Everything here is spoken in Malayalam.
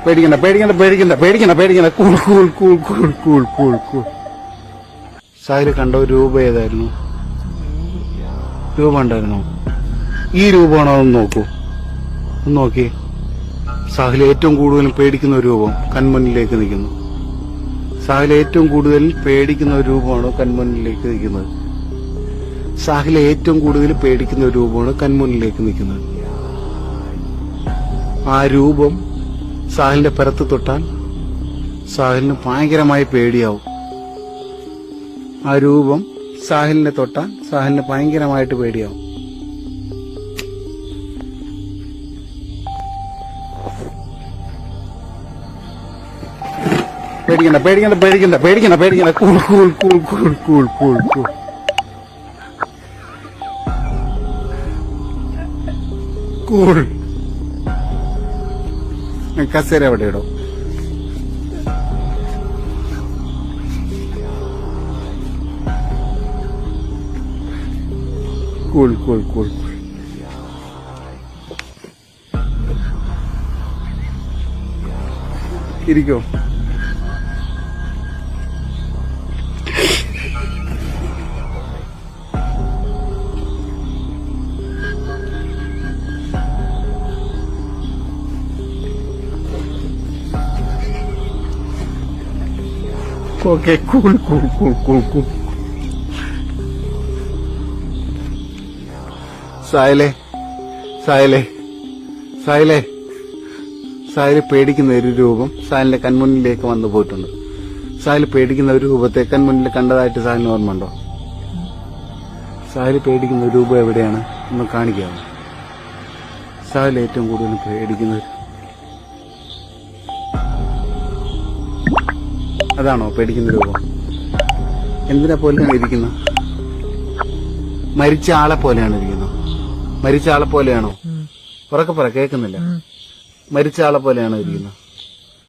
പേടിക്കണ്ട പേടിക്കണ്ട പേടിക്കണ്ട പേടിക്കണ്ട പേടിക്കണ്ട cool cool cool cool cool cool cool. സാഹില് കണ്ട ഒരു രൂപ ഏതായിരുന്നു? രൂപ ഉണ്ടായിരുന്നോ? ഈ രൂപമാണോ ഒന്ന് നോക്കൂ, ഒന്ന് നോക്കി. സാഹിൽ ഏറ്റവും കൂടുതൽ പേടിക്കുന്ന ഒരു രൂപം കൺമുന്നിലേക്ക് നിൽക്കുന്നു. സാഹിൽ ഏറ്റവും കൂടുതൽ പേടിക്കുന്ന ഒരു രൂപമാണ് കൺമുന്നിലേക്ക് നിൽക്കുന്നത്. സാഹിൽ ഏറ്റവും കൂടുതൽ പേടിക്കുന്ന ഒരു രൂപമാണ് കൺമുന്നിലേക്ക് നിൽക്കുന്നത്. ആ രൂപം സാഹിലിന്റെ പുറത്ത് തൊട്ടാൽ സാഹിലിന് ഭയങ്കരമായി പേടിയാവും. ആ രൂപം സാഹിലിനെ തൊട്ടാൽ സാഹിലിന് ഭയങ്കരമായിട്ട് പേടിയാവും. പേടിക്കണ്ട പേടിക്കണ്ട പേടിക്കണ്ട പേടിക്കണ്ട പേടിക്കണ്ട cool cool cool cool cool cool cool. Cool. കസേര എവിടെ ഇടോ? Cool cool cool. ഇരിക്കോ? Okay cool cool cool cool cool. സായിലെ സായിലെ സായിലെ സായില് പേടിക്കുന്ന ഒരു രൂപം സായിലിന്റെ കൺമുന്നിലേക്ക് വന്നു പോയിട്ടുണ്ട്. സായില് പേടിക്കുന്ന ഒരു രൂപത്തെ കൺമുന്നിൽ കണ്ടതായിട്ട് സായിലിന് ഓർമ്മ ഉണ്ടോ? സായില് പേടിക്കുന്ന ഒരു രൂപം എവിടെയാണ് ഒന്ന് കാണിക്കാമോ? സായില് ഏറ്റവും കൂടുതൽ പേടിക്കുന്നത് അതാണോ പേടിക്കുന്ന രൂപം? എന്തിനെ പോലെയാണ് ഇരിക്കുന്നത്? മരിച്ച ആളെ പോലെയാണ് ഇരിക്കുന്നത്. മരിച്ച ആളെ പോലെയാണോ? ഉറക്കെ പറ, കേൾക്കുന്നില്ല. മരിച്ച ആളെ പോലെയാണോ ഇരിക്കുന്നത്?